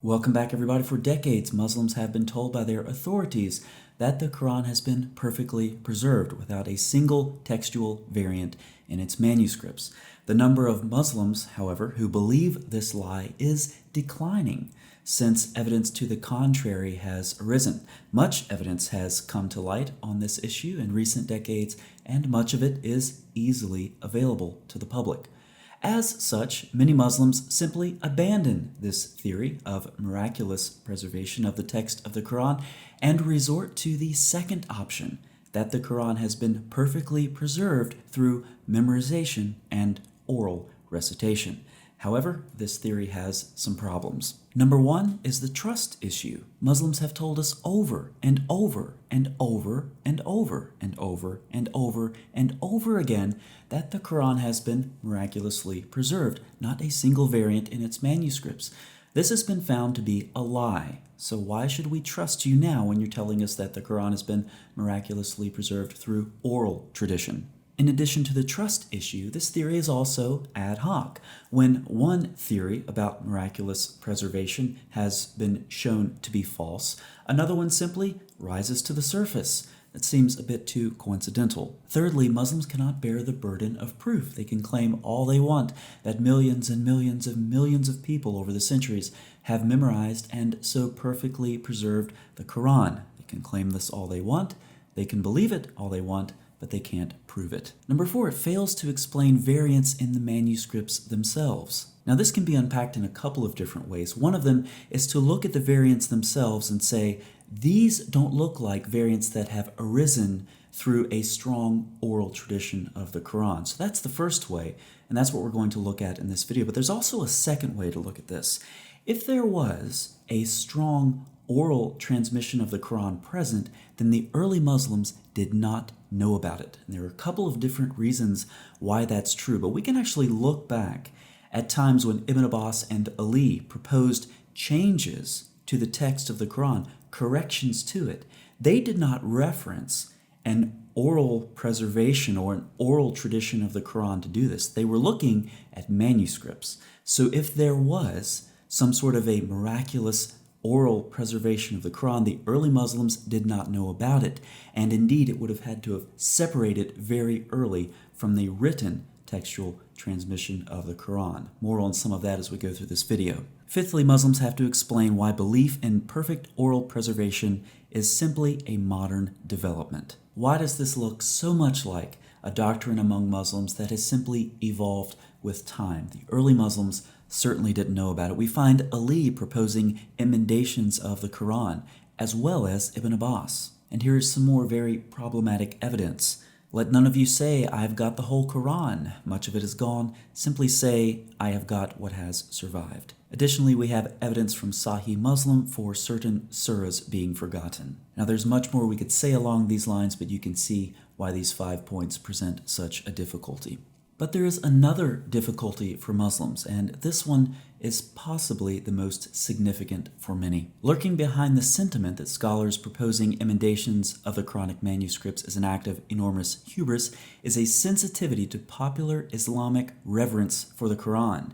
Welcome back, everybody. For decades, Muslims have been told by their authorities that the Quran has been perfectly preserved without a single textual variant in its manuscripts. The number of Muslims, however, who believe this lie is declining since evidence to the contrary has arisen. Much evidence has come to light on this issue in recent decades, and much of it is easily available to the public. As such, many Muslims simply abandon this theory of miraculous preservation of the text of the Quran and resort to the second option, that the Quran has been perfectly preserved through memorization and oral recitation. However, this theory has some problems. Number one is the trust issue. Muslims have told us over and over and over and over and over and over and over again that the Quran has been miraculously preserved, not a single variant in its manuscripts. This has been found to be a lie. So why should we trust you now when you're telling us that the Quran has been miraculously preserved through oral tradition? In addition to the trust issue, this theory is also ad hoc. When one theory about miraculous preservation has been shown to be false, another one simply rises to the surface. That seems a bit too coincidental. Thirdly, Muslims cannot bear the burden of proof. They can claim all they want that millions and millions and millions of people over the centuries have memorized and so perfectly preserved the Quran. They can claim this all they want. They can believe it all they want, but they can't prove it. Number four, it fails to explain variants in the manuscripts themselves. Now, this can be unpacked in a couple of different ways. One of them is to look at the variants themselves and say, these don't look like variants that have arisen through a strong oral tradition of the Quran. So that's the first way, and that's what we're going to look at in this video. But there's also a second way to look at this. If there was a strong oral transmission of the Quran present, then the early Muslims did not know about it. And there are a couple of different reasons why that's true, but we can actually look back at times when Ibn Abbas and Ali proposed changes to the text of the Quran, corrections to it. They did not reference an oral preservation or an oral tradition of the Quran to do this. They were looking at manuscripts. So if there was some sort of a miraculous oral preservation of the Quran, the early Muslims did not know about it, and indeed it would have had to have separated very early from the written textual transmission of the Quran. More on some of that as we go through this video. Fifthly, Muslims have to explain why belief in perfect oral preservation is simply a modern development. Why does this look so much like a doctrine among Muslims that has simply evolved with time? The early Muslims certainly didn't know about it. We find Ali proposing emendations of the Quran, as well as Ibn Abbas. And here is some more very problematic evidence. Let none of you say, I have got the whole Quran. Much of it is gone. Simply say, I have got what has survived. Additionally, we have evidence from Sahih Muslim for certain surahs being forgotten. Now, there's much more we could say along these lines, but you can see why these 5 points present such a difficulty. But there is another difficulty for Muslims, and this one is possibly the most significant for many. Lurking behind the sentiment that scholars proposing emendations of the Quranic manuscripts as an act of enormous hubris is a sensitivity to popular Islamic reverence for the Quran,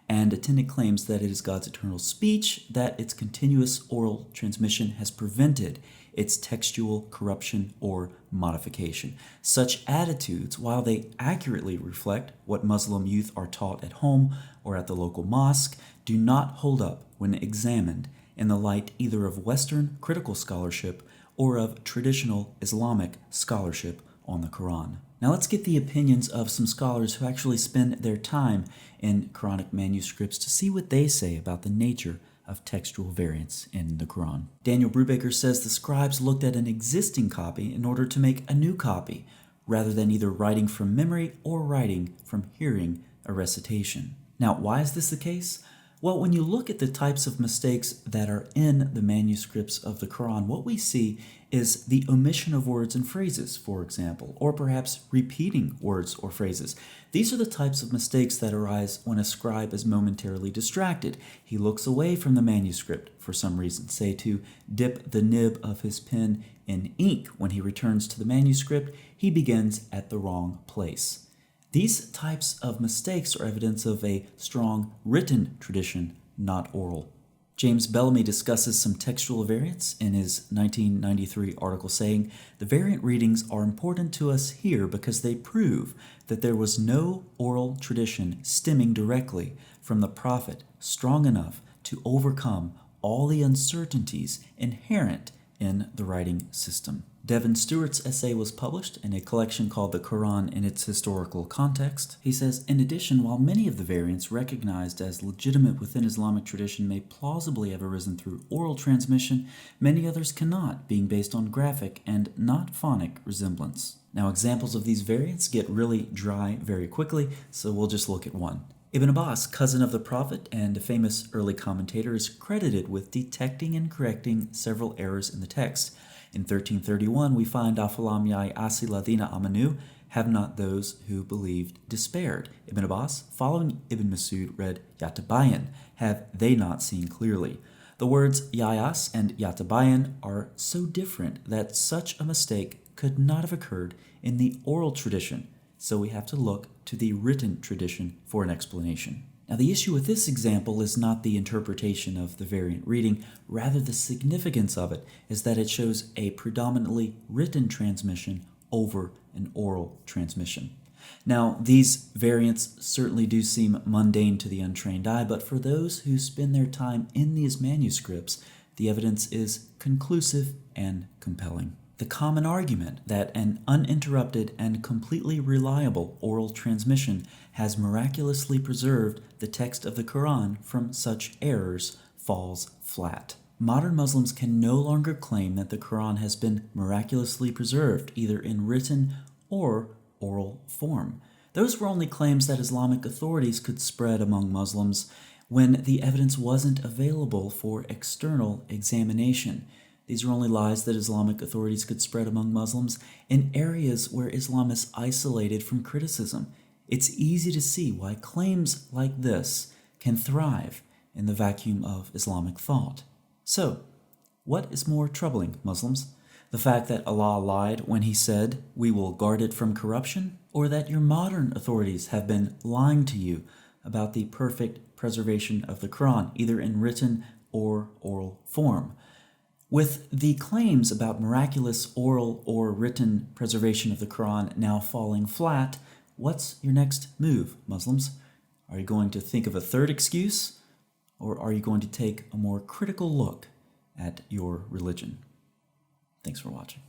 and attendant claims that it is God's eternal speech, that its continuous oral transmission has prevented its textual corruption or modification. Such attitudes, while they accurately reflect what Muslim youth are taught at home or at the local mosque, do not hold up when examined in the light either of Western critical scholarship or of traditional Islamic scholarship on the Quran. Now let's get the opinions of some scholars who actually spend their time in Quranic manuscripts to see what they say about the nature of textual variants in the Quran. Daniel Brubaker says the scribes looked at an existing copy in order to make a new copy, rather than either writing from memory or writing from hearing a recitation. Now, why is this the case? Well, when you look at the types of mistakes that are in the manuscripts of the Quran, what we see is the omission of words and phrases, for example, or perhaps repeating words or phrases. These are the types of mistakes that arise when a scribe is momentarily distracted. He looks away from the manuscript for some reason, say to dip the nib of his pen in ink. When he returns to the manuscript, he begins at the wrong place. These types of mistakes are evidence of a strong written tradition, not oral. James Bellamy discusses some textual variants in his 1993 article, saying, "The variant readings are important to us here because they prove that there was no oral tradition stemming directly from the prophet strong enough to overcome all the uncertainties inherent in the writing system." Devin Stuart's essay was published in a collection called The Quran in its Historical Context. He says, in addition, while many of the variants recognized as legitimate within Islamic tradition may plausibly have arisen through oral transmission, many others cannot, being based on graphic and not phonic resemblance. Now, examples of these variants get really dry very quickly, so we'll just look at one. Ibn Abbas, cousin of the Prophet and a famous early commentator, is credited with detecting and correcting several errors in the text. In 1331, we find Afalam ya'asi ladina amanu, have not those who believed despaired. Ibn Abbas, following Ibn Masud, read yatabayan, have they not seen clearly. The words yayas and yatabayan are so different that such a mistake could not have occurred in the oral tradition, so we have to look to the written tradition for an explanation. Now, the issue with this example is not the interpretation of the variant reading, rather the significance of it is that it shows a predominantly written transmission over an oral transmission. Now, these variants certainly do seem mundane to the untrained eye, but for those who spend their time in these manuscripts, the evidence is conclusive and compelling. The common argument that an uninterrupted and completely reliable oral transmission has miraculously preserved the text of the Quran from such errors falls flat. Modern Muslims can no longer claim that the Quran has been miraculously preserved, either in written or oral form. Those were only claims that Islamic authorities could spread among Muslims when the evidence wasn't available for external examination. These are only lies that Islamic authorities could spread among Muslims in areas where Islam is isolated from criticism. It's easy to see why claims like this can thrive in the vacuum of Islamic thought. So, what is more troubling, Muslims? The fact that Allah lied when He said, "We will guard it from corruption," or that your modern authorities have been lying to you about the perfect preservation of the Quran, either in written or oral form? With the claims about miraculous oral or written preservation of the Quran now falling flat, what's your next move, Muslims? Are you going to think of a third excuse, or are you going to take a more critical look at your religion? Thanks for watching.